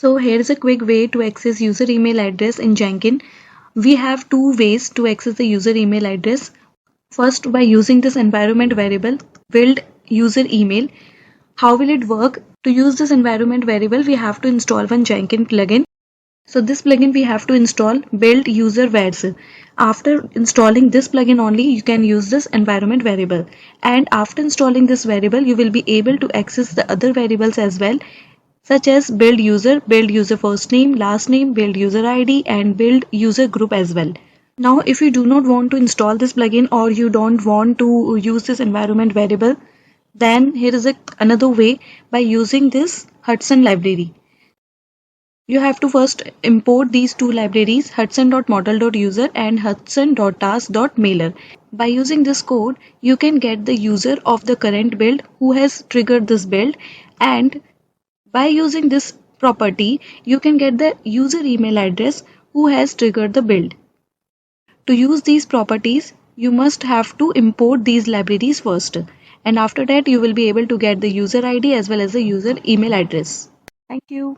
So here is a quick way to access user email address in Jenkins. We have two ways to access the user email address. First, by using this environment variable, build user email. How will it work? To use this environment variable, we have to install one Jenkins plugin. So this plugin we have to install build user vads. After installing this plugin only, you can use this environment variable. And after installing this variable, you will be able to access the other variables as well, such as build user first name, last name, build user ID, and build user group as well. Now, if you do not want to install this plugin or you don't want to use this environment variable, then here is another way by using this Hudson library. You have to first import these two libraries, hudson.model.user and hudson.task.mailer. By using this code, you can get the user of the current build who has triggered this build, and by using this property, you can get the user email address who has triggered the build. To use these properties, you must have to import these libraries first, and after that you will be able to get the user ID as well as the user email address. Thank you.